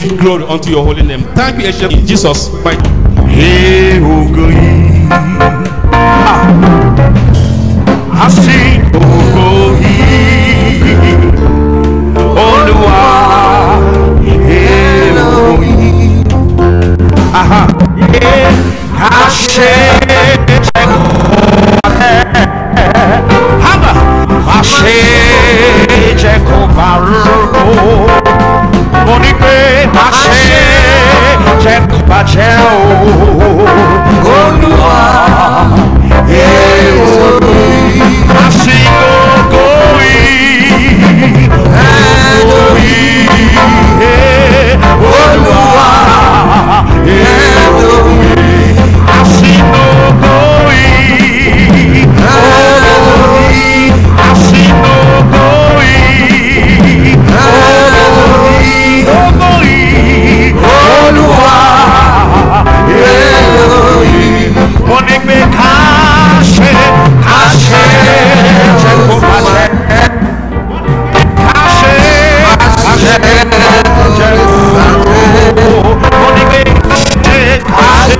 glory unto your holy name. Thank you, Ancient, in Jesus' mighty name. Hey, Ogoyi, I sing Ogoyi, Oluwa, hey, Ogoyi, aha, hey, Ashe, Hama, Ashe, Jehovah, Monipe, Ashe, Jehovah, Olúwa, àsìkò Ogoyi, Olúwa, àsìkò Ogoyi, àsìkò Ogoyi, Olúwa. Mo ní pé káṣe káṣe jẹ́ kó máa ṣe káṣe káṣe jẹ́ kó máa ro. Mo ní pé káṣe káṣe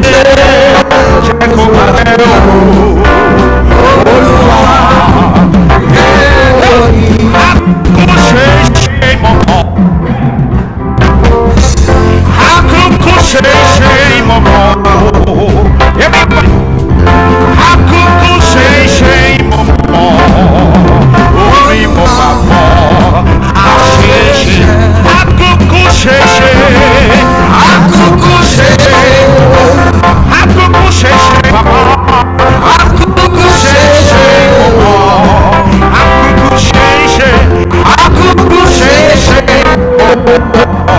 jẹ́ kó máa ro. Olúwa àkókò ṣe mọ̀mọ́ àkókò ṣe mọ̀mọ́. Everybody, àkókò ṣe mọ̀mọ́, orí mọ̀ bàbọ̀, àṣeṣe. Àkókò ṣe, àkókò ṣe, àkókò ṣe bàbọ̀, àkókò ṣe mọ̀mọ́, àkókò ṣe, àkókò ṣe mọ̀mọ́.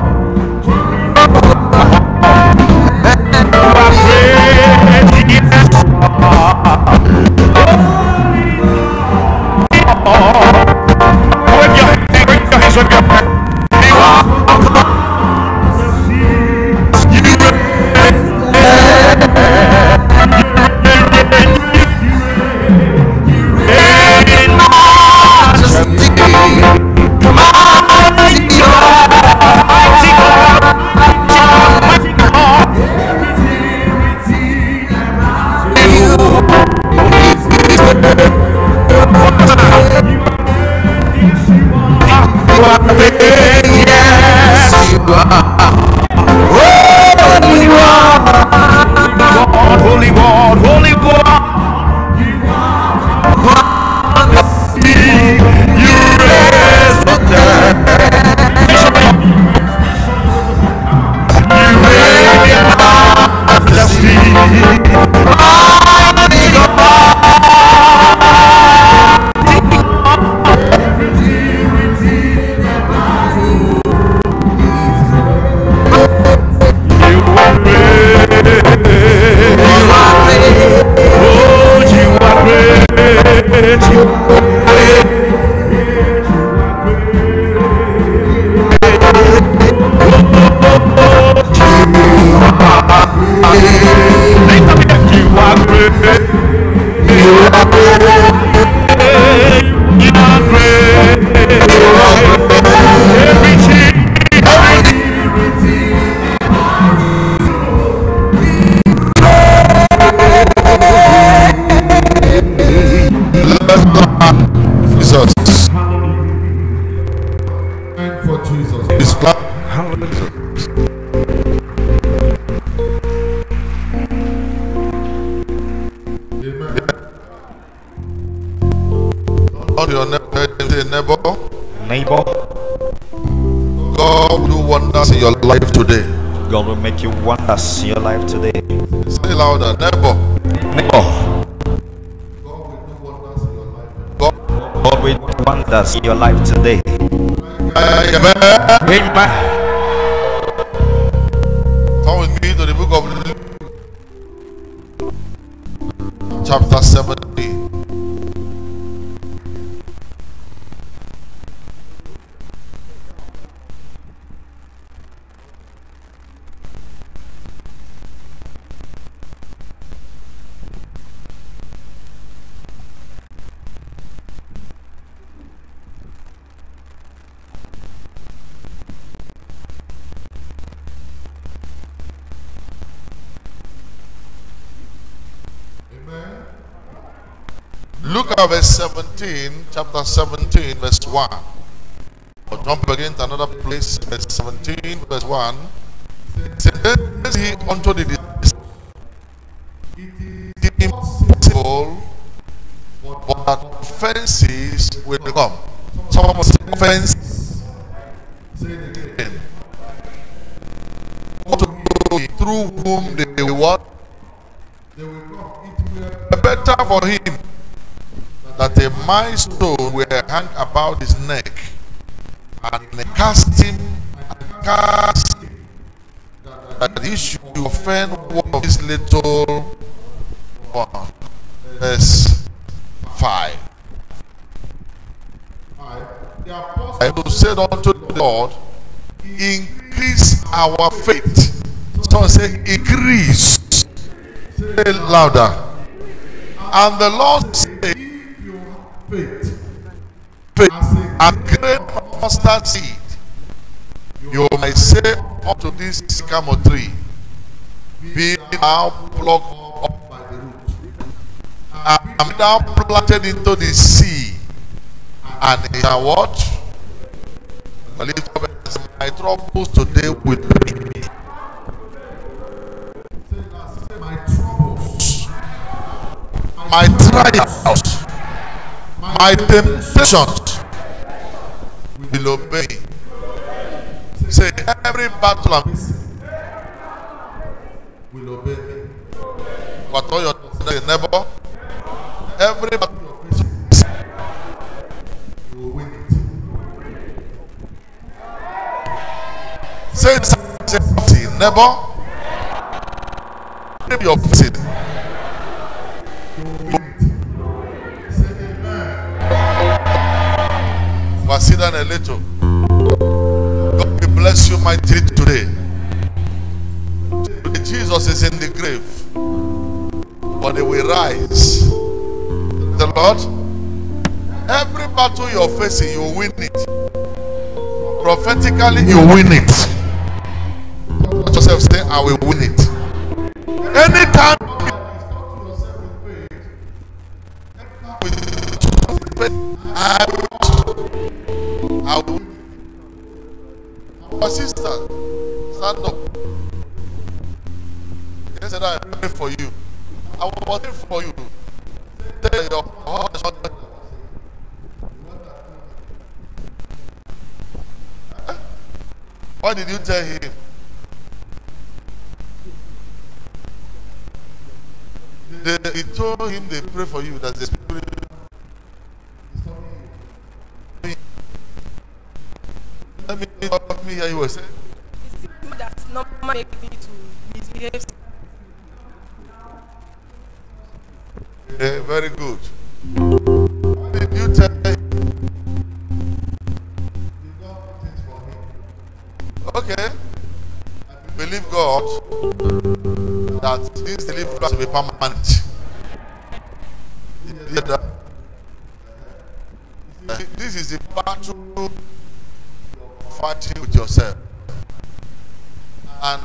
Neighbor, God will do wonders in your life today. God will make you wonders in your life today. Say louder, neighbor. Neighbor, God will do wonders in your life today. Amen. Amen. Come with me to the book of Luke, chapter 17. Look at verse 17, chapter 17, verse 1. I'll jump again to another place, verse 17, verse 1. It says, he unto the disciples, it is impossible, but that offenses will come. Someone must say offense. Through whom they will what? They will come. It will be better for him that a milestone will hang about his neck, and cast him, that he should offend one of his little one. Verse 5. I will say unto the Lord, increase our faith. Someone say, increase. Say it louder. And the Lord said, faith and great mustard seed, you may say unto this sycamore tree, be thou plucked up by the root, and be thou planted into the sea, and it shall what? My troubles today will be. My trials, my temptations will obey. Say, every battle I'm will obey me. What all your neighbor, every battle you will win it. Say, neighbor, your sin. Sit down a little. God will bless you mightily today. Jesus is in the grave, but he will rise. The Lord, every battle you're facing, you win it. Prophetically, you win it. Joseph say, I will win it. Anytime I will. My sister, stand up. He said, I pray for you. I will pray for you. Tell your husband. Why did you tell him? He told him they pray for you, that the Spirit. Let me hear you say. That's not make me to misbehave. Yeah, very good. What did you tell him? Okay. Believe God that this deliverance will be permanent. This is the battle fighting with yourself. And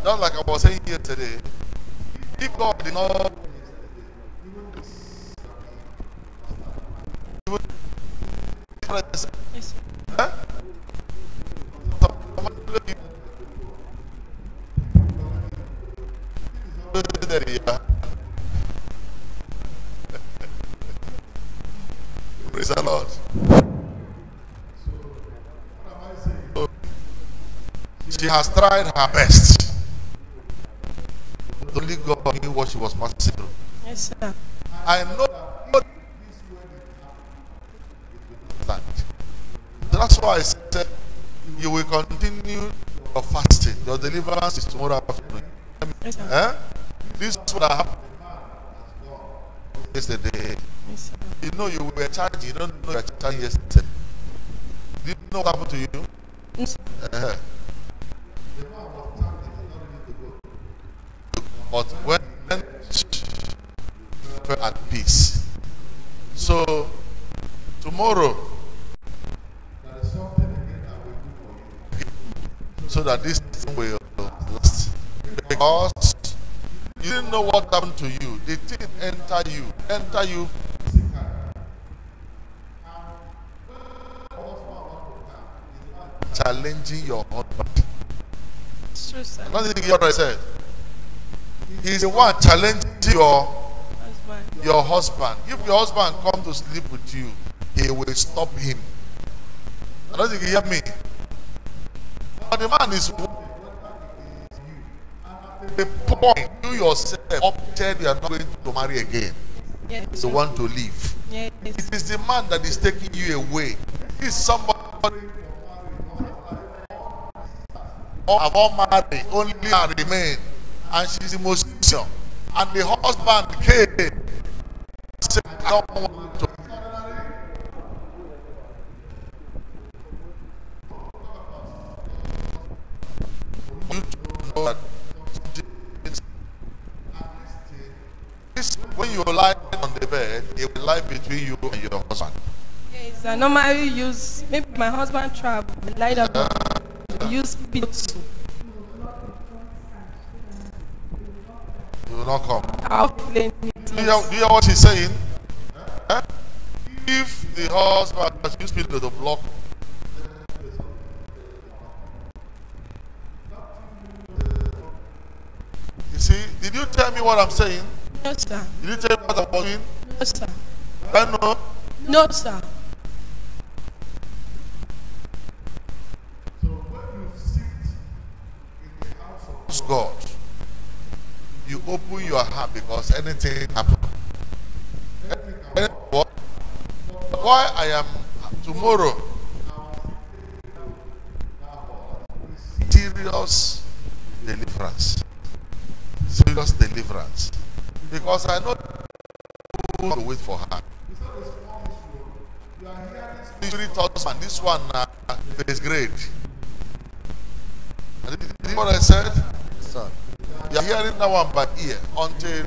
just like I was saying yesterday, if God did not huh? Praise the Lord. She has tried her best. Only God knew what she was passing through. Yes, sir. I know that. That's why I said you will continue your fasting. Your deliverance is tomorrow afternoon. Yes, sir. Eh? This is what happened yesterday. Yes, sir. You know you were charged. You don't know you were charged yesterday. Did you know what happened to you? Yes, sir. But when at peace. So tomorrow so that this thing will last. Because you didn't know what happened to you. The thing enter you challenging your husband. It's true, sir. I don't think you hear what I said. He's the one challenging Husband. your husband. If your husband come to sleep with you, he will stop him. I don't think you hear me. But the man is the point. You yourself opted you are not going to marry again. Yes. You want to leave. Yes. It is the man that is taking you away. This is somebody have all married, only man remain, and she's the most senior. And the husband came, said, I don't want to. You know that when you lie on the bed, it will lie between you and your husband. Yes, I normally use, maybe my husband travel, lie down, use pillow too. You will not come. I'll play it. Do you hear what she's saying? Eh? If the husband has used pillow to block, you see, did you tell me what I'm saying? No, sir. Did you tell me what I'm doing? No, sir. I know. No, sir. God, you open your heart because anything happen. What? Why I am tomorrow? Serious deliverance. Serious deliverance. Because I know who to wait for her. Spirit husband, this one is great. Did you hear what I said? Sir. You are hearing that one by ear until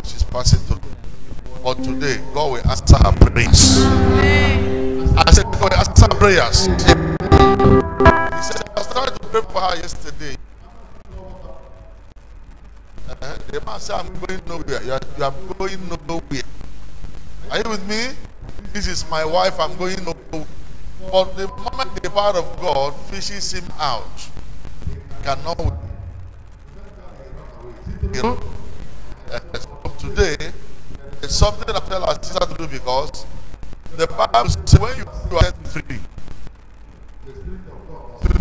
she's passing through. But today, God will answer her prayers. I said, God will answer her prayers. He said, I was trying to pray for her yesterday. The man said, I'm going nowhere. You are going nowhere. Are you with me? This is my wife, I'm going nowhere. But the moment the power of God fishes him out, cannot win. You know? Today, it's something I tell our sister to do because the Bible says when you are set free,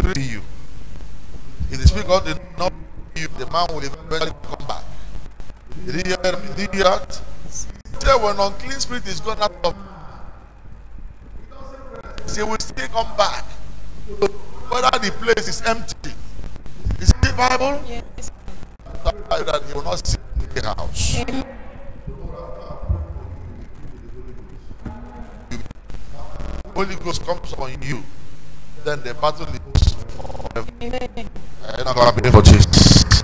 free you. If the Spirit of God did not free you, the man will eventually come back. Did you hear me? Did you hear that? Say when unclean spirit is gone out of they will still come back whether the place is empty. Is it the Bible? Yes. That he will not see the house. Amen. Holy Ghost comes on you, then the battle is forever. Amen. I'm not going to pray for Jesus.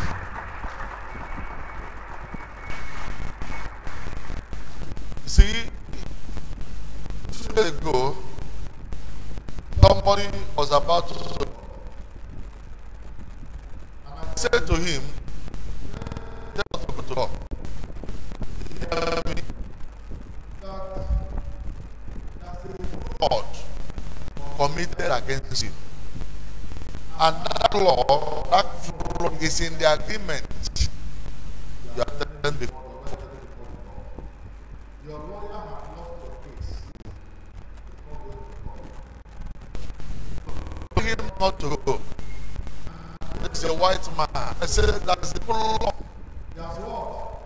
See, 2 days ago, somebody was about to, and I said to him, "Just go to God." You hear me? God committed against you, and that law, that law is in the agreement you have done before. Him not to go. It's a white man. I said that's the law. There's what?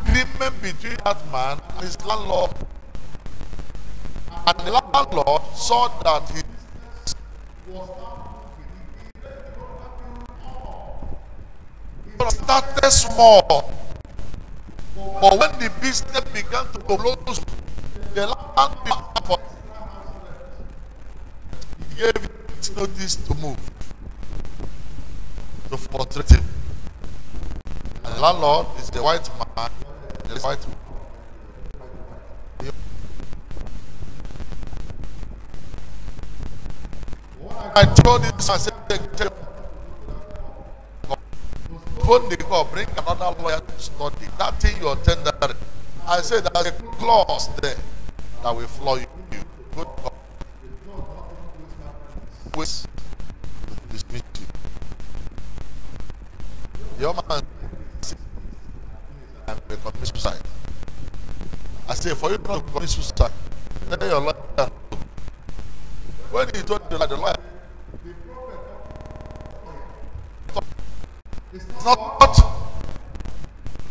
Agreement between that man and his landlord. And the landlord saw that he started small. But when the business began to close, the landlord gave it notice to move, to frustrate him. And the landlord is the white man. The white man. I told him, I said, phone the call, bring another lawyer to study. That thing you're tendering, I said there's a clause there that will floor you. Good God. Waste to dismiss you. Your man and they commit suicide. I say for you not to commit suicide, tell your lawyer no. When he told the lawyer, it's not.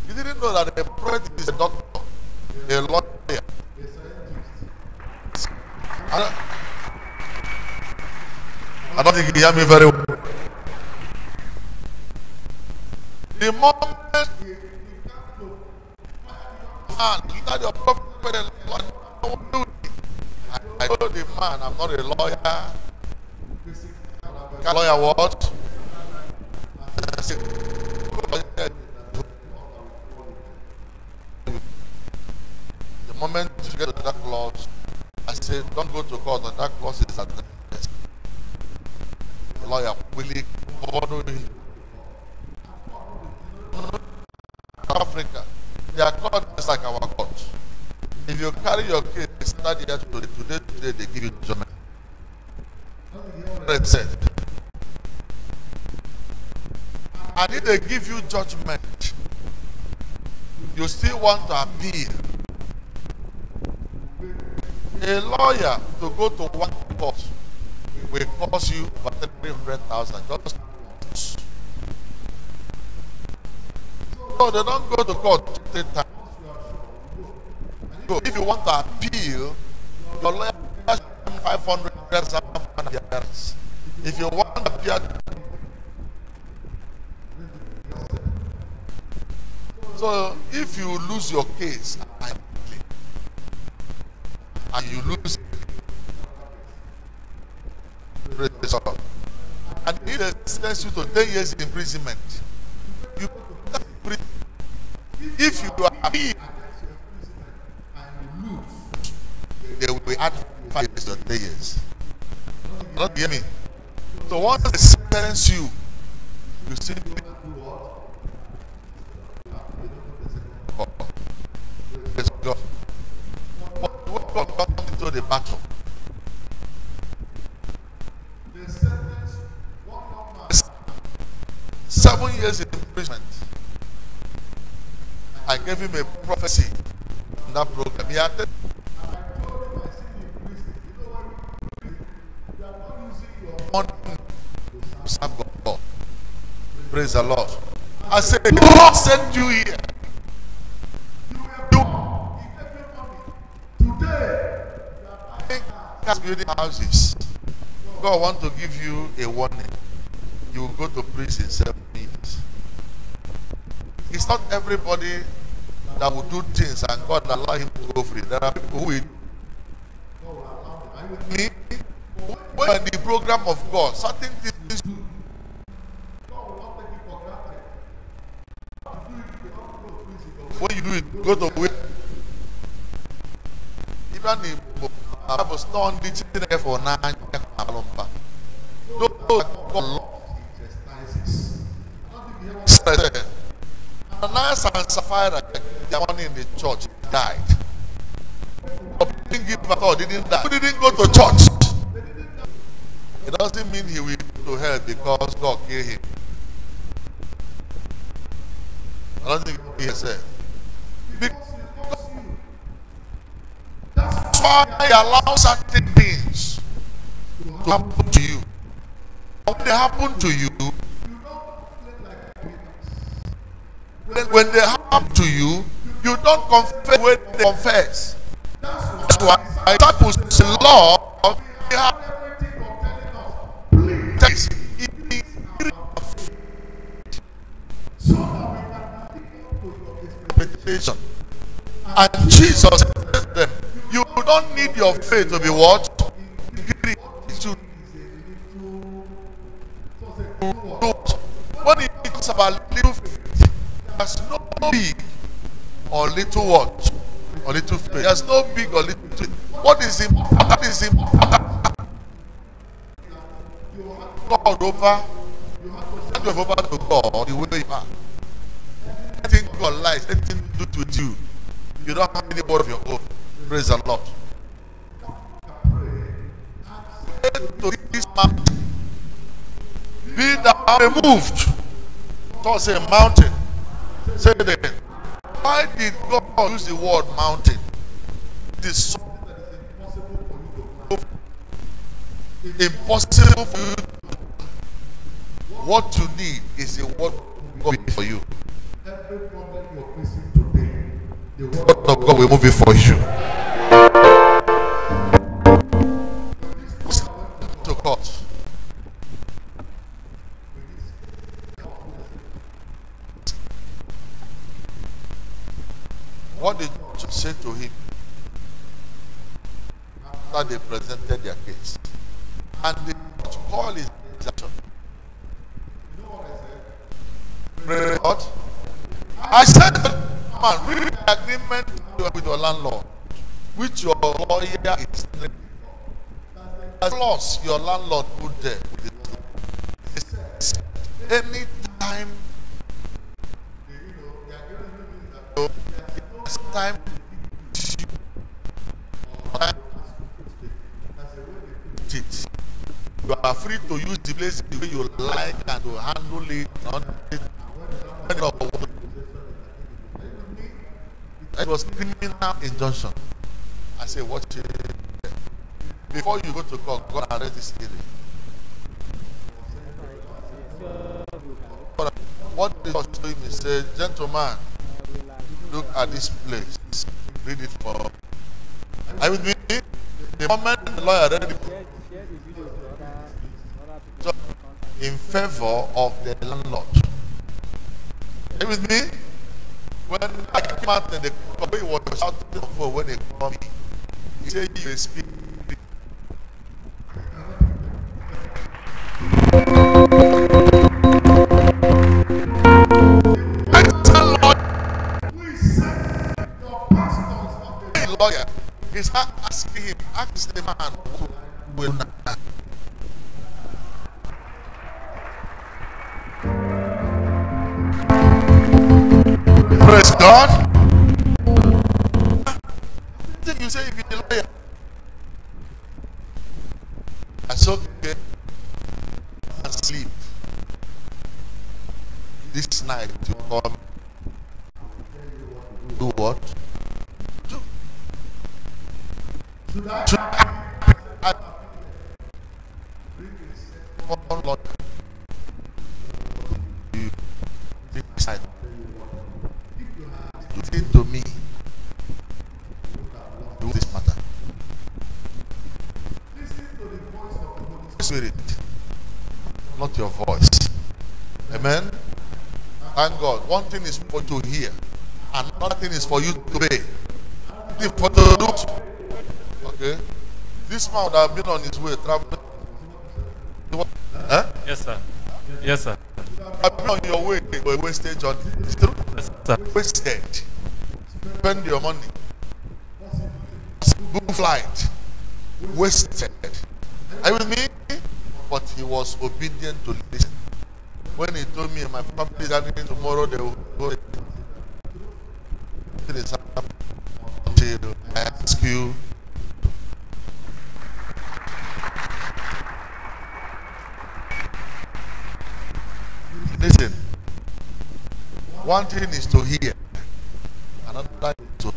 You didn't know that the prophet is a doctor, a lawyer. I don't think you hear me very well. The moment you got your prophet and I told the man, I'm not a lawyer. A lawyer what? The moment you get to that clause, I said, don't go to court, and that clause is at the desk. The lawyer quickly followed him. Africa, their court is like our court. If you carry your case, start here today they give you judgment. It said. And if they give you judgment, you still want to appeal. A lawyer to go to one court will cost you for 300,000. So they don't go to court 3 times. So if you want to appeal, your lawyer has 500 years. If you want to appeal, so if you lose your case and you lose it, and it sentence you to 10 years imprisonment, you if you appeal, they will add 5 years to 10 years. You don't hear me? So once they sentence you, you simply praise God. But when God comes into the battle, 7 years in imprisonment. I gave him a prophecy in that program. He had money to serve God. Praise the Lord. I said, God sent you here. Building houses. God want to give you a warning. You will go to prison 7 years. It's not everybody that will do things and God will allow him to go free. There are people who will. Me, when in the program of God, certain things when you do it, go to wait. Even the Bible stone the children for 9 Ananias and Sapphira, the one in the church, died. But didn't give at all, didn't die. Who didn't go to church? It doesn't mean he will go to hell because God killed him. I don't think he said. That's why he allows certain things to happen to you. When they happen to you, when they happen to you, you don't confess when they confess. That's why disciples say, Lord, we have expectation. And Jesus said to them, you don't need your faith to be what? When it talks about little faith, there's no big or little what? Or little faith. There's no big or little faith. What is important? That is important. God over. You hand over to God the way you are. Anything God likes, anything to do with you. You don't have any word of your own. Praise the Lord. Pray to this mountain. Be thou removed. Toss a mountain. Say it again. Why did God use the word mountain? It is something that is impossible for you. What you need is a word of God for you. Every problem you are facing today, the word of God will move it for you. To God. What did you say to him after they presented their case? And the call is action. You know what I said? Pray God. I said, man, read the agreement with your landlord, which your lawyer is. As clause your landlord put there. Anytime, time you are free to use the place the way you like and to handle it. It was criminal injunction. I say, watch it. Before you go to court, go and arrest this area. What the judge told me, said, gentleman, look at this place. Read it for me. Are you with me? The moment the lawyer read it in favor of the landlord. Are you with me? When I came out and the boy was shouting for when they called me, he said, you speak. Lawyer, he's asking him, ask the man who will not. Praise God. Then you say if you're a lawyer, that's okay, and sleep. This night you come, do what? Listen to me. Do this matter. Listen to the voice of the Holy Spirit, not your voice. Amen. Thank God. One thing is for you to hear, another thing is for you to obey. For the do. Okay. This man would have been on his way traveling. Huh? Yes, sir. Yes, sir. I've been on your way to a wasted journey. It's true. Yes, sir. Wasted. Spend your money. Book flight. Wasted. Are you with me? But he was obedient to listen. When he told me my family is having tomorrow, they will go. Until I ask you. Listen, one thing is to hear, another is to.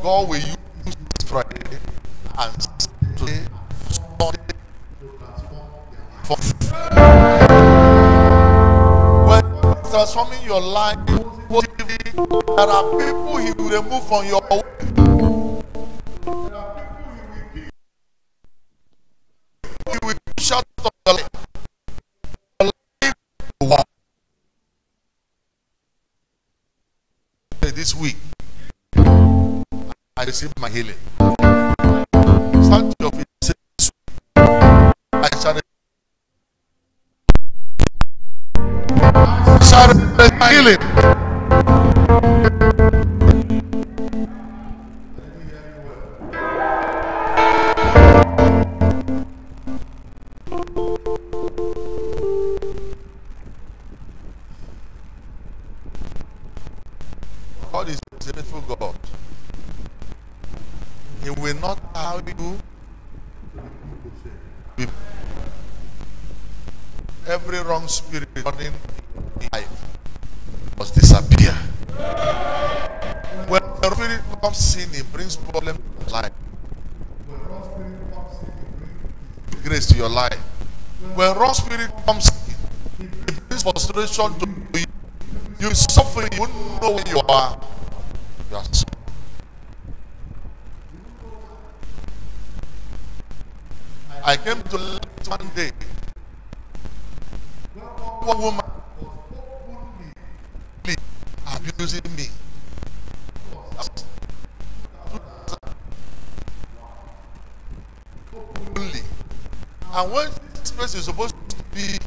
God will use this Friday and today Sunday for when transforming your life. There are people He will remove from your way. He will push out of your life. Your life will walk. This week, I received my healing. Stand to your feet. Say this week, I shall receive my healing. God is a faithful God. He will not allow you. Every wrong spirit running in life must disappear. When the spirit comes in, it brings problem to life. Grace to your life. When wrong spirit comes in, it brings frustration to you. You suffer, you won't know where you are. You are suffering. I came to learn one day. One woman abusing me. Only. And when this person is supposed to be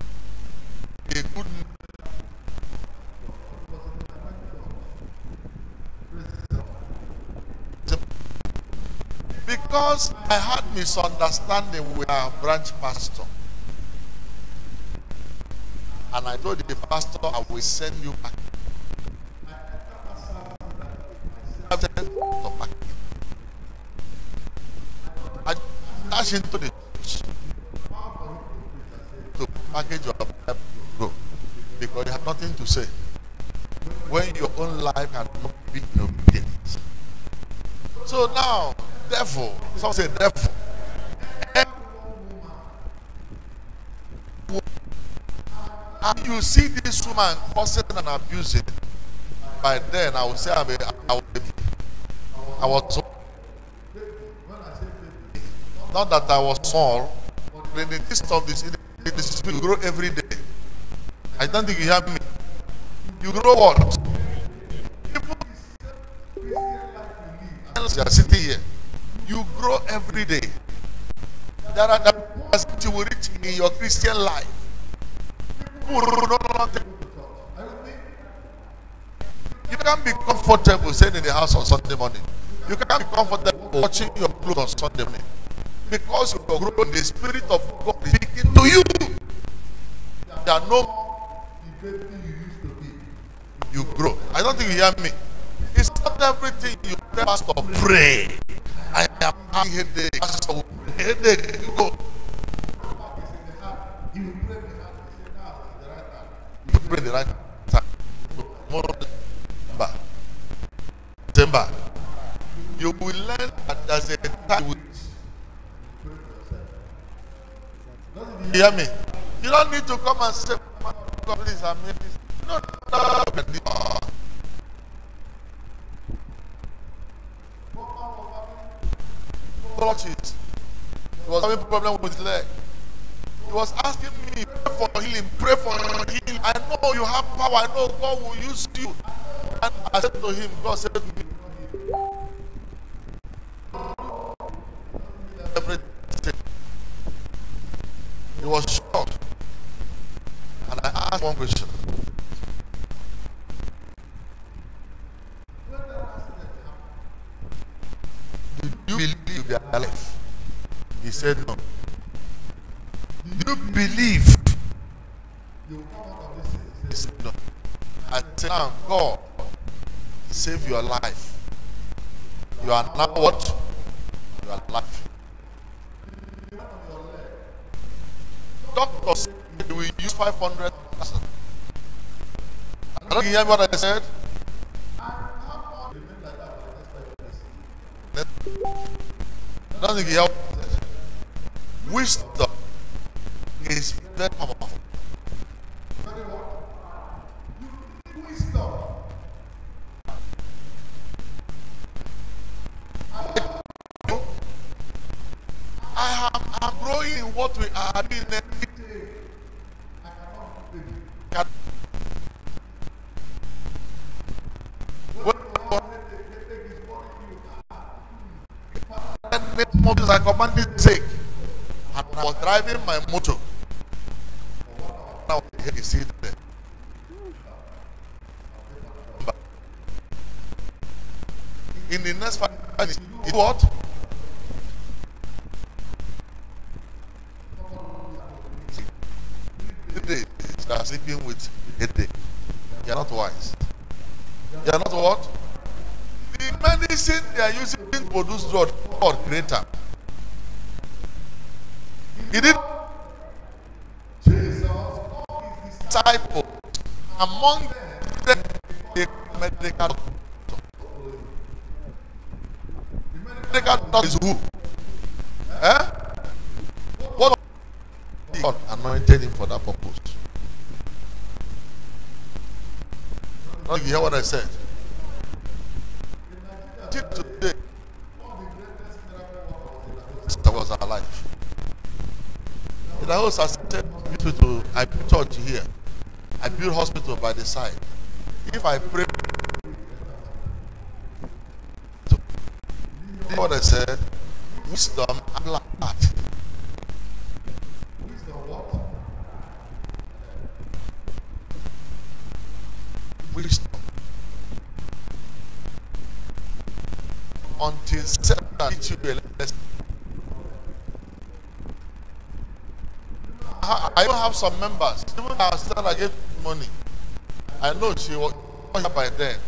a good because I had misunderstanding with our branch pastor. And I told the pastor, I will send you back. I dashed into the church to package your go because you have nothing to say. When your own life cannot be in obedience. So now, devil, some say devil. And you see this woman cursing and abusing. By then, I would say I was not that I was small, but in the midst of this, you grow every day. I don't think you hear me. You grow what? People you are sitting here. You grow every day. There are things you will reach in your Christian life. You can't be comfortable staying in the house on Sunday morning. You can't be comfortable watching your clothes on Sunday morning. Because you are growing, the Spirit of God is speaking to you. There are no you grow. I don't think you hear me. It's not everything you tell pastor pray. I am having headache. Pastor, headache. You go. You pray the right time. December. You will learn that there's a time. You hear me? You don't need to come and say, God, please, I'm here. No. He was having a problem with his leg. He was asking me, pray for healing, pray for healing. I know you have power. I know God will use you. And I said to him, God said to me, everything. He was shocked. And I asked one question. Do you believe they are alive? He said no. Do you believe you will come out of this? He said no. I said now, God, save your life. You are now what? You are alive. Doctor said we use 500,000. I don't hear what I said. I don't think he helped. Wisdom is very powerful. Wisdom. I'm growing in what we are doing every day. I commanded sake, and I was driving my motor. Now you see there. In the next 5 minutes, you do what? You are sleeping with a day. You are not wise. You are not what? medicine they are using to produce drug or creator. He did disciples. Among them, a medical doctor. The medical doctor is who? What God anointed him for that purpose? Don't you hear what I said? Till today, that was our life. In the house, I said, I built church here. I built hospital by the side. If I pray, you know what I said? Wisdom and light. Wisdom what? Wisdom. Until Satan teach you a lesson. I don't have some members. Even our sister I gave money. I know she was here by then.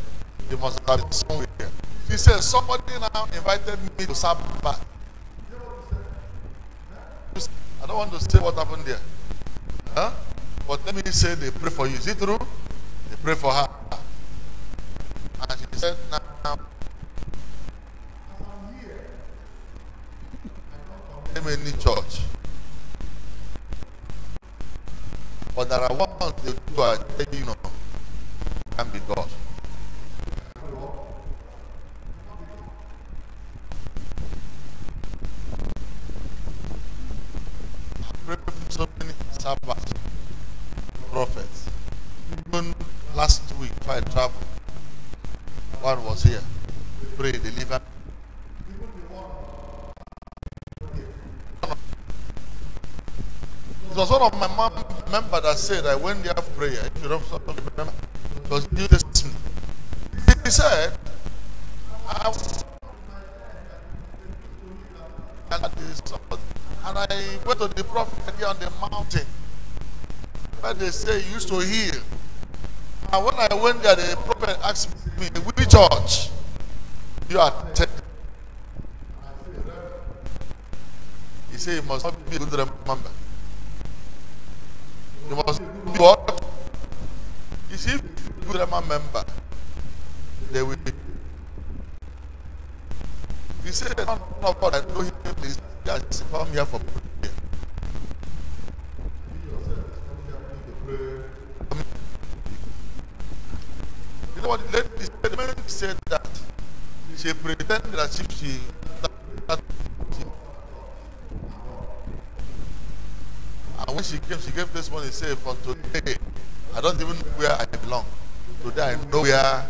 They must have been somewhere. She said, somebody now invited me to Sabbath. I don't want to say what happened there. Huh? But let me say they pray for you. Is it true? They pray for her. And she said, now, I'm here. Any church. But there are ones they do, I tell you, can be God. I pray for so many Sabbath prophets. Even last week, before I traveled, one was here. Pray, deliver. It was one of my mom members that said I went there for prayer. If you don't remember, it was New Testament. He said, and I went to the prophet here on the mountain where they say he used to heal. And when I went there, the prophet asked me, which church you are attending? He said, you must not be a good member. You must be what? You see, if you are a member, they will be. He said, none of God, I know him, please, just come here for prayer. You know what? The man said that she pretended as if she. And when she came, she gave this one. He said, from today, I don't even know where I belong. Today I know where.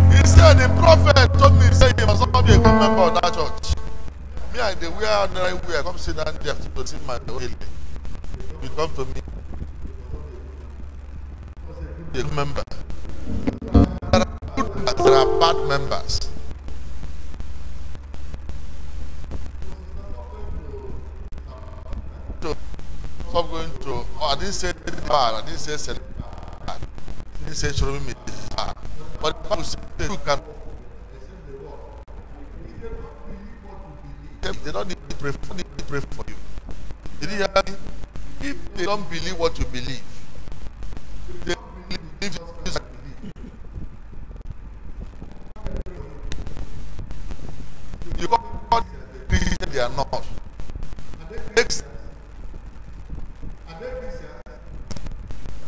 He said, the prophet told me, he said, you must not be a good member of that church. Me, I the way ordinary way, I come sit down there to see my healing. You come to me. Be a good member. There are bad members. So, stop going to. Oh, I didn't say bad. I didn't say bad. I didn't say show me bad. But the Bible says you can. They don't need to pray for you. Did you hear me? If they don't believe what you believe, they believe you. You got Christians, they are not. They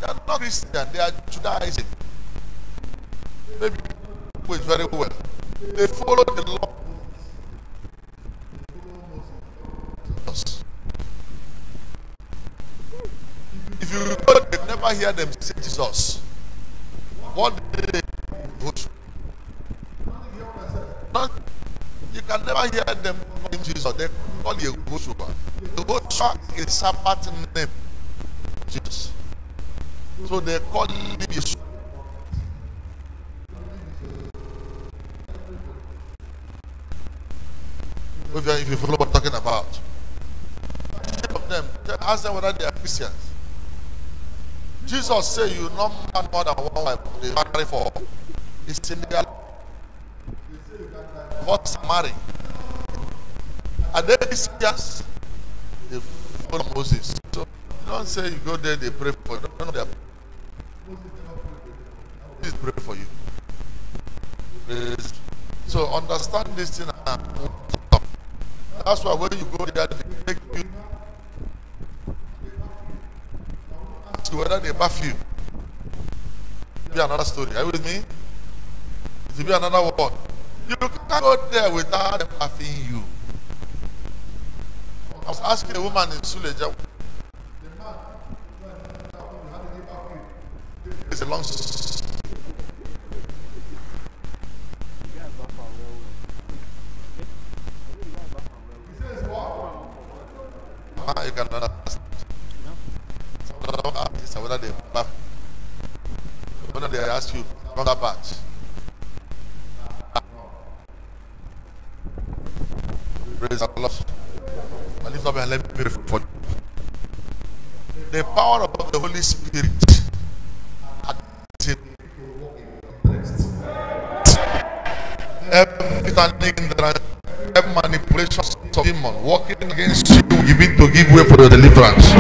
are not Christian, they are Judaism. Maybe it's very well. They follow the law. If you go, they never hear them say Jesus. What did they go through? You can never hear them calling Jesus. They call Yehoshua. Yehoshua is Sabbath name. Jesus. So they call him Yeshua. If you follow what I'm talking about. of them, ask them whether they are Christians. Jesus said you not marry more than one wife. They marry for. It's in their what's marrying. Are they Christians? They follow Moses. So don't say you go there, they pray for you. Don't know they are. Please pray for you. So understand this thing. That's why when you go there, they make you ask you whether they bath you. It'll be another story. Are you with me? It will be another word. You can't go there without them bathing you. I was asking a woman in Suleja. It's a long story. You can understand. Whether they bath, whether they ask you from that batch. Praise the Lord. I lift up and let me pray for you. The power of the Holy Spirit. Every manipulation of demon working against you will begin to give way for your deliverance.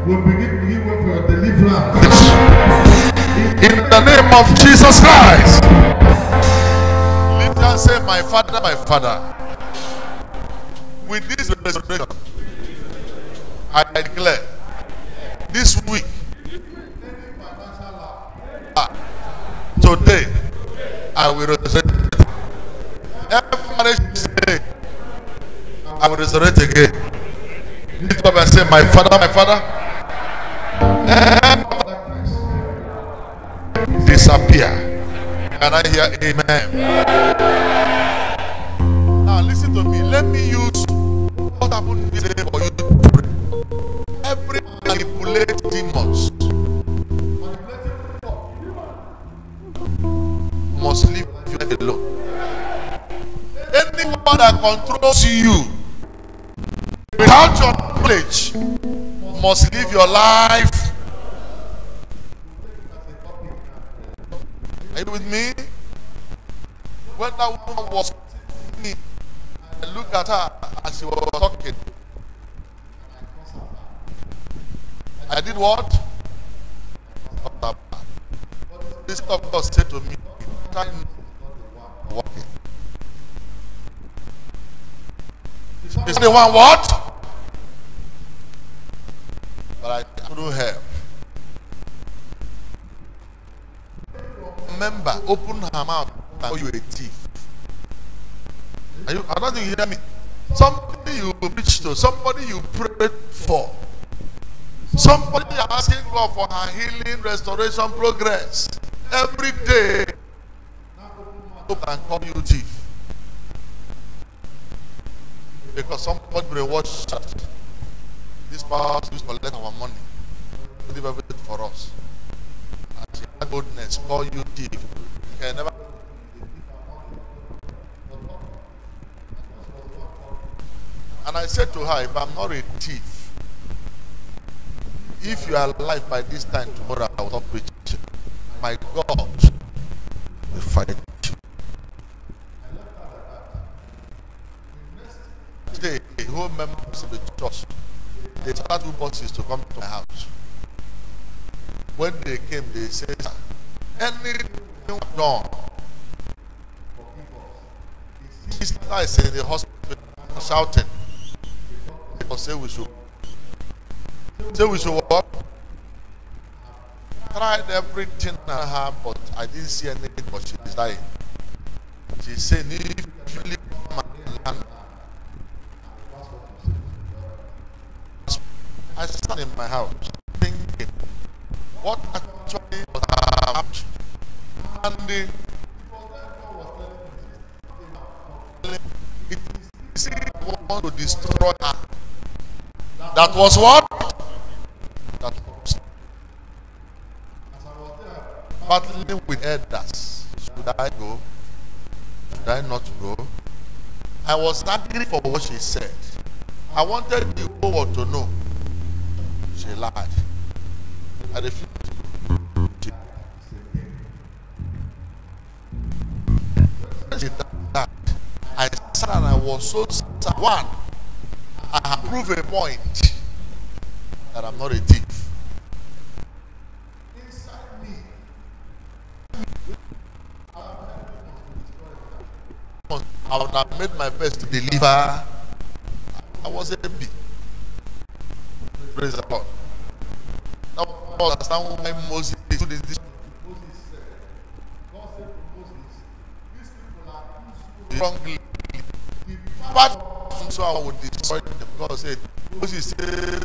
Will begin to give way for your deliverance. In the name of Jesus Christ. Lift and say, my Father, my Father. With this resurrection, I declare this week, today, I will resurrect. Every marriage today, I will resurrect again. Lift up and say, my Father, my Father. Disappear. Can I hear amen? Now listen to me. Let me use what happened today for you to pray. Every manipulated demons must leave you alone. Anyone that controls you without your knowledge must live your life. Are you with me? When that woman was me, I looked at her as she was talking. I did what? This of God said to me, time walking. Is the one what? But I couldn't help. Remember, open her mouth and call you a thief. I don't think you hear me. Somebody you preach to, somebody you prayed for, somebody you're asking God for her healing, restoration, progress. Every day, and call you thief. Because somebody brainwashed us. This power used to collect our money, to leave everything for us. And she had boldness, call you thief. You can never. And I said to her, if I'm not a thief, if you are alive by this time tomorrow, I will stop preaching. My God will fight you. Today, the whole members of the church, they start with buses to come to my house. When they came, they said, anything done. This guy is in the hospital shouting. Because say we should what? Tried everything I have, but I didn't see anything, but she's dying. She said, if you leave my land, I stand in my house thinking, what actually was happened? And it want to destroy her. That was what? That was battling with elders. Should I go? Should I not go? I was angry for what she said. I wanted the whole world to know. She lied. I refused. She died. I sat and I was so sad. One, I have proved a point that I'm not a thief. Inside me, I would have made my best to deliver. I was a bit. Praise the Lord. Now, I understand why Moses did this. Wrongly. But so I would destroy them. God said, Moses said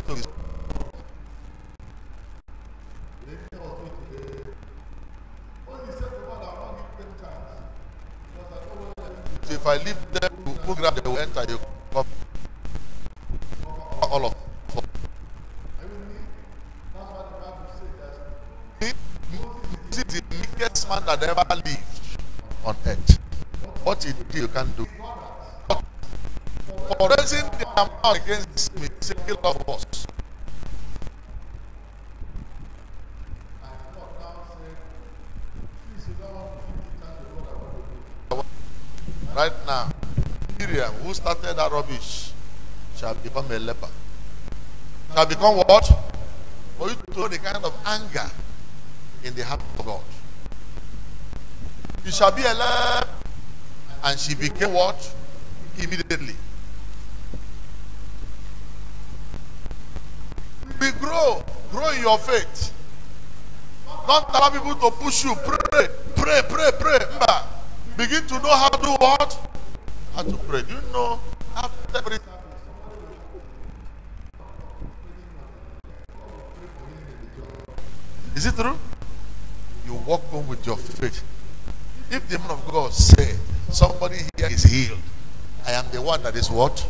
to his if I leave them to program, they will enter. You come. All of them. This is the meekest man that ever lived on earth. What he did, you can't do. For raising the amount against me, kill of us. Right now, Miriam, who started that rubbish, shall become a leper. Shall become what? For you to know the kind of anger in the heart of God. You shall be a leper, and she became what? Immediately. We grow in your faith. Don't allow people to push you. Pray. Remember, begin to know how to do what? How to pray. Do you know after every Is it true? You walk home with your faith. If the man of God said, somebody here is healed, I am the one that is what?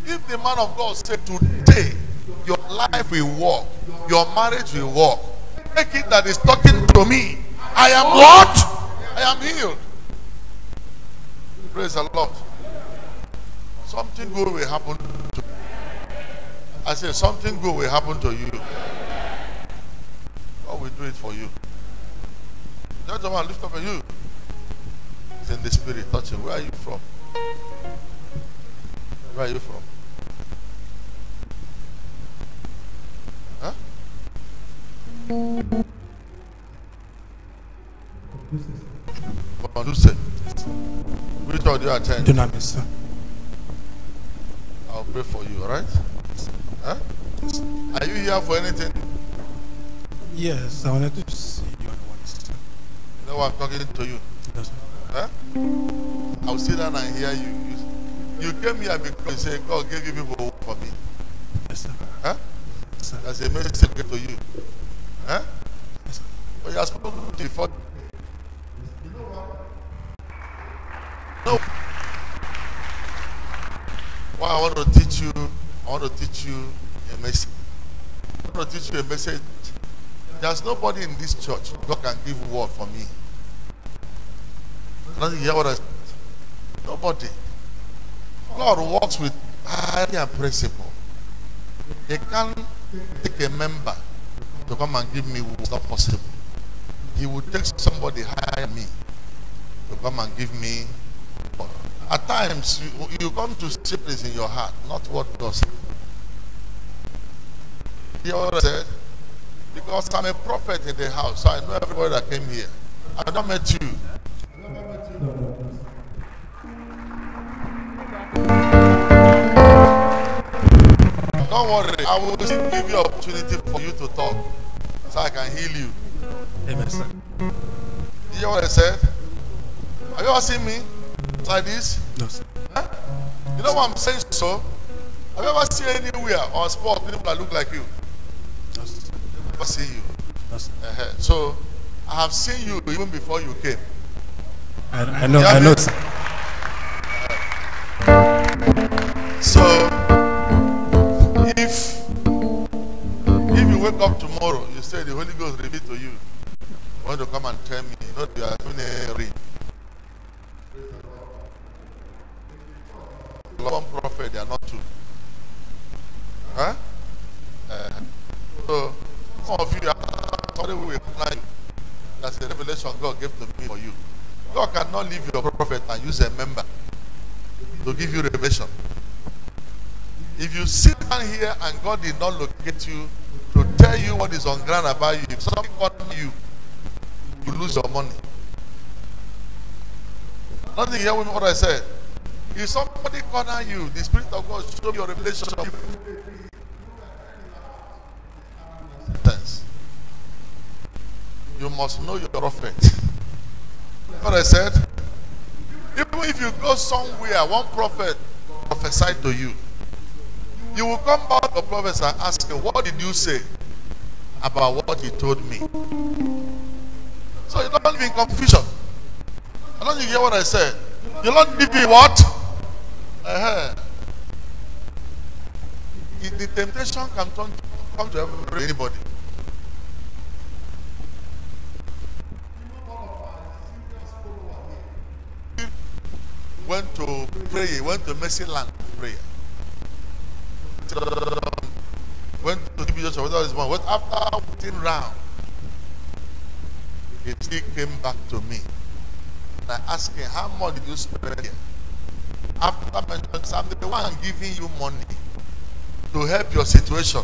If the man of God said, today, your life will walk, your marriage will walk, make it that is talking to me, I am what? I am healed. Praise the Lord. Something good will happen to you. I say, something good will happen to you. God will do it for you. Gentlemen, lift up a you. It's in the spirit. Touch him. Where are you from? Where are you from? Huh? Conduce. Which one do you attend? Dunamis, sir. I'll pray for you, alright? Huh? Are you here for anything? Yes, I wanted to see you at once. You know why I'm talking to you? Yes, sir. Huh? I'll sit down and hear you. You came here because you say God gave you people work for me. Yes, sir. Huh? Yes, sir. That's a message to you. Huh? Yes, sir. But you have spoken before. No. Why I want to teach you a message. I want to teach you a message. There's nobody in this church God can give word for me. Don't you hear what I said? Nobody. God works with higher principle. He can't take a member to come and give me what's not possible. He would take somebody higher than me to come and give me. At times, you come to see this in your heart, not what God said. You hear what I said? Because I'm a prophet in the house, so I know everybody that came here. I've not met you. Don't worry, I will still give you opportunity for you to talk so I can heal you. Amen, sir. You hear what I said? Have you ever seen me like this? No, sir. Huh? You know what I'm saying? So, have you ever seen anywhere on sport people that look like you? No, sir. I've never seen you. No, sir. So, I have seen you even before you came. I know, sir. So, if you wake up tomorrow, you say the Holy Ghost revealed to you, want to come and tell me, you know, you are doing a ring. one prophet, they are not two. Huh? So, some of you are somebody who will apply you. That's the revelation God gave to me for you. God cannot leave your prophet and use a member to give you revelation. If you sit down here and God did not locate you to tell you what is on ground about you, if somebody called you, you lose your money. Nothing here with what I said. If somebody corner you, the Spirit of God show you your revelation. You must know your prophet. What I said? Even if you go somewhere, one prophet prophesied to you, you will come back to the prophet and ask him, what did you say about what he told me? So you don't live in confusion. I don't you hear what I said. You don't live in what? The temptation can come to anybody. Went to pray, went to Mercy Land prayer. Went to the church without his mom. After waiting round, he still came back to me. And I asked him, how much did you spend here? After mentioning, I'm the one giving you money to help your situation.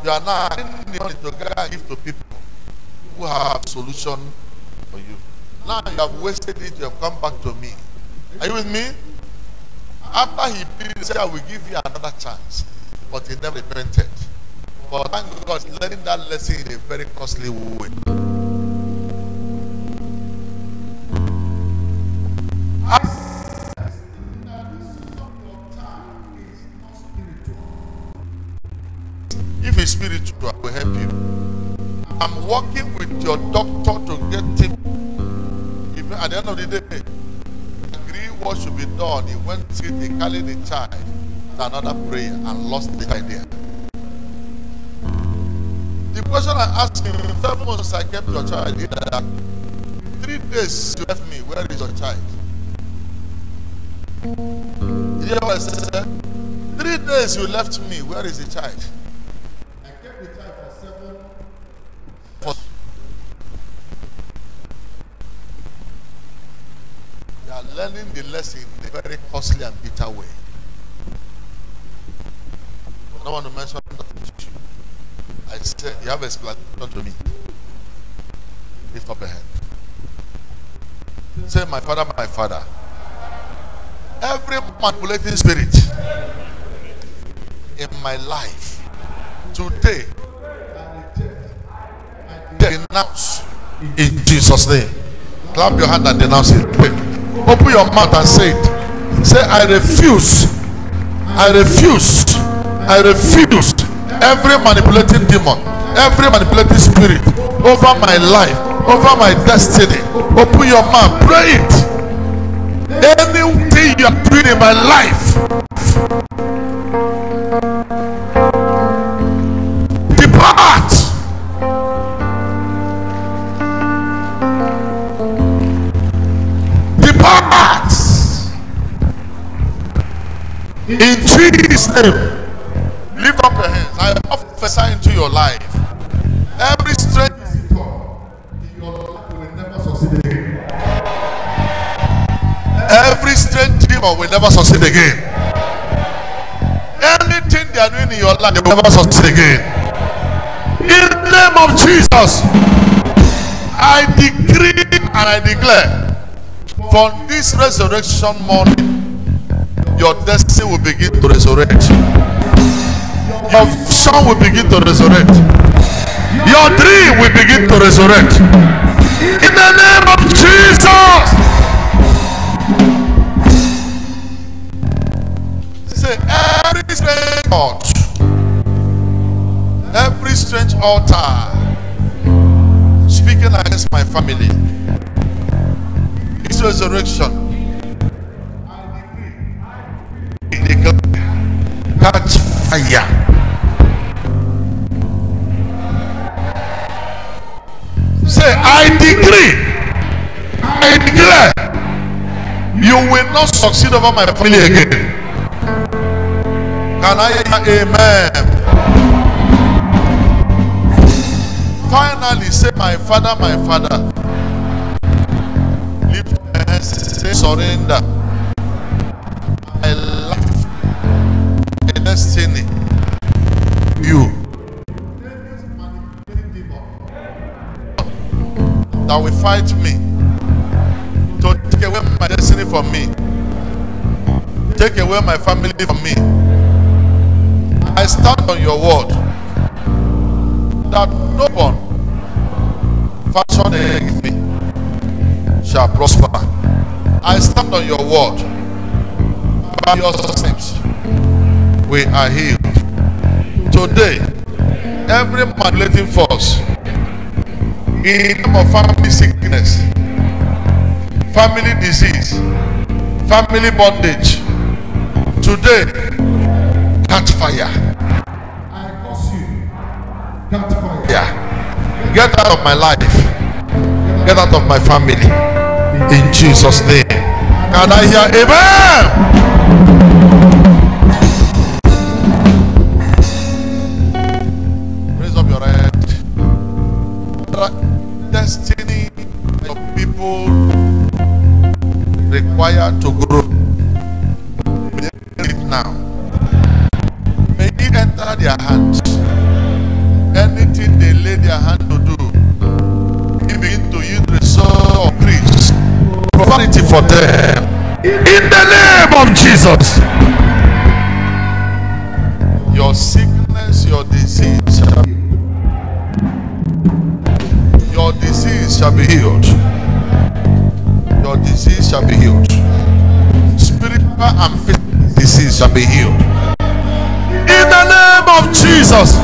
You are now having the money to go and give to people who have a solution for you. Now you have wasted it, you have come back to me. Are you with me? After he pleaded, he said, I will give you another chance. But he never repented. But thank God, learning that lesson in a very costly way. If it's spiritual, I will help you. I'm working with your doctor to get him. If at the end of the day, what should be done, he went to he carried the child to another prayer and lost the idea. The question I asked him, 7 months I kept your child here, 3 days you left me, where is your child? You hear what I said? 3 days you left me, where is the child? I kept the child for 7 months. Learning the lesson in a very costly and bitter way. I don't want to mention that issue. I said, you have explanation to me. Lift up your hand. Say, my father, every manipulating spirit in my life, today, denounce in Jesus' name. Clap your hand and denounce it. Wait. Open your mouth and say it. Say, I refuse every manipulating demon, every manipulating spirit over my life, over my destiny. Open your mouth, pray it. Anything you are doing in my life, depart. In Jesus' name, lift up your hands. I prophesy into your life. Every strength in your life will never succeed again. Every strange demon will never succeed again. Anything they are doing in your life, they will never succeed again. In the name of Jesus, I decree and I declare, from this resurrection morning, your destiny will begin to resurrect. Your vision will begin to resurrect. Your dream will begin to resurrect. In the name of Jesus. Say, every strange altar, every strange altar speaking against my family, its resurrection, catch fire. Say, I declare, you will not succeed over my family again. Can I hear amen? Finally, say, my Father, my Father. Lift your hands, say, surrender my life, my destiny, you. That will fight me to take away my destiny from me, take away my family from me. I stand on your word that no one fashioned against me shall prosper. I stand on your word. By your stripes we are healed. Today, every manipulating force in terms of family sickness, family disease, family bondage, today, catch fire. I curse you. Catch fire. Yeah. Get out of my life. Get out of my family. In Jesus' name. Can I hear amen? Raise up your hand. Destiny of people required to grow. Now, may it enter their hands. Anything they lay their hand to do, it begin to yield result of grace, prosperity for them. In the name of Jesus. Your sickness, your disease shall be healed. Your disease shall be healed. Your disease shall be healed. Spiritual and physical disease shall be healed. In the name of Jesus.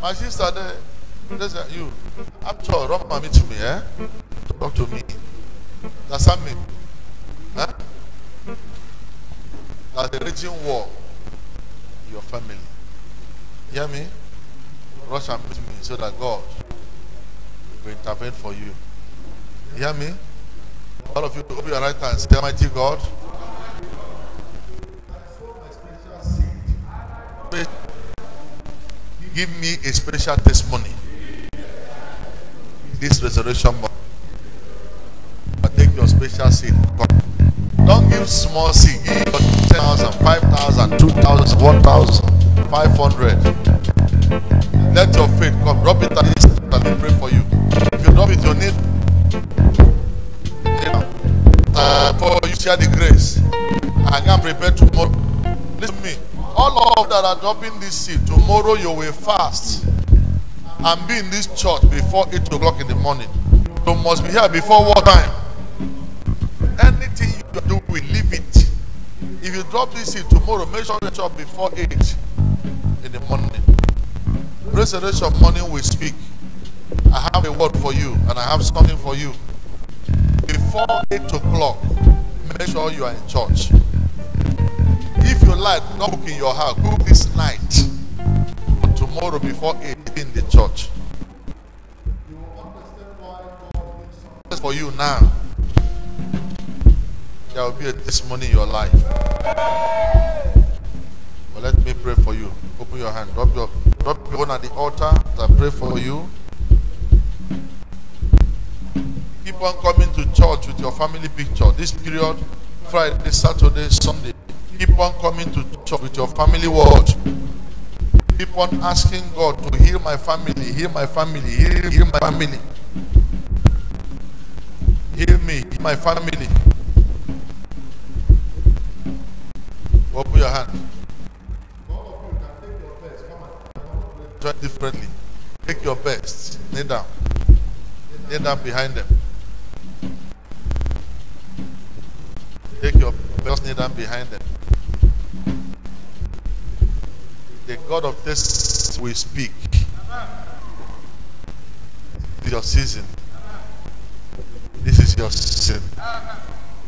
My sister there, you. I'm sure, Roma meet me, eh? Talk to me. That's something. Huh? That's a raging war in your family. You hear me? Rush and meet me so that God will intervene for you. You hear me? All of you open your right hands. Say, Almighty God, give me a special testimony. This resurrection month. Take your special seed. Don't give small seed. Give 10,000, 5,000, 2,000, 1,000, 500. Let your faith come. Drop it at this and let me pray for you. If you drop it, you need. For you share the grace. I can prepare tomorrow. Listen to me. All of that are dropping this seed. Tomorrow you will fast and be in this church before 8 o'clock in the morning. You must be here before what time? Anything you do, we leave it. If you drop this seed tomorrow, make sure you church before 8 in the morning. Resurrection morning we speak. I have a word for you and I have something for you. Before 8 o'clock, make sure you are in church. If you like, not cook in your house, cook this night. But tomorrow before 8 in the church. You will understand why God is for you now. There will be a testimony in your life. But let me pray for you. Open your hand. Drop your phone at the altar. I pray for you. Keep on coming to church with your family picture. This period, Friday, Saturday, Sunday. Keep on coming to church with your family word. Keep on asking God to heal my family, heal my family, heal my family. Heal me, heal my family. Open your hand. All of you can take your best. Come on. Try differently. Take your best. Kneel down. Kneel down behind them. Take your best. Kneel down behind them. The God of this will speak. This is your season. This is your season.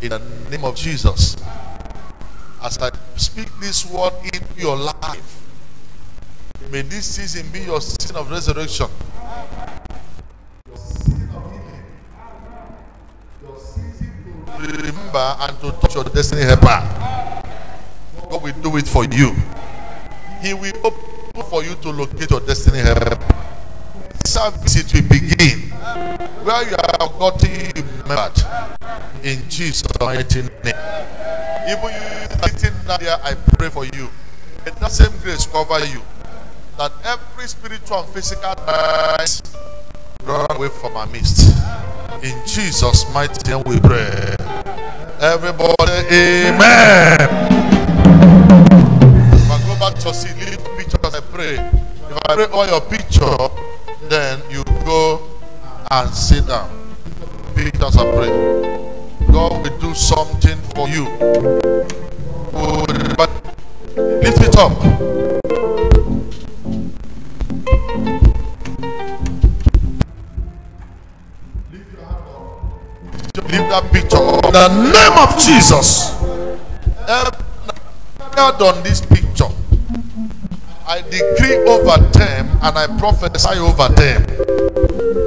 In the name of Jesus. As I speak this word into your life, may this season be your season of resurrection. Your season of healing. Your season to remember and to touch your destiny helper. God will do it for you. He will open for you to locate your destiny helper. Service it will begin where you are gotten remembered in Jesus' mighty name. Even you sitting there, I pray for you. Let that same grace cover you, that every spiritual and physical rise run away from our midst. In Jesus' mighty name we pray. Everybody, amen. If I go back to your seat, leave the picture as I pray. If I pray over your picture, then you go and sit down. Pictures I pray. God will do something for you. But lift it up. Leave that picture up. In the name of Jesus. Every on this picture, I decree over them and I prophesy over them.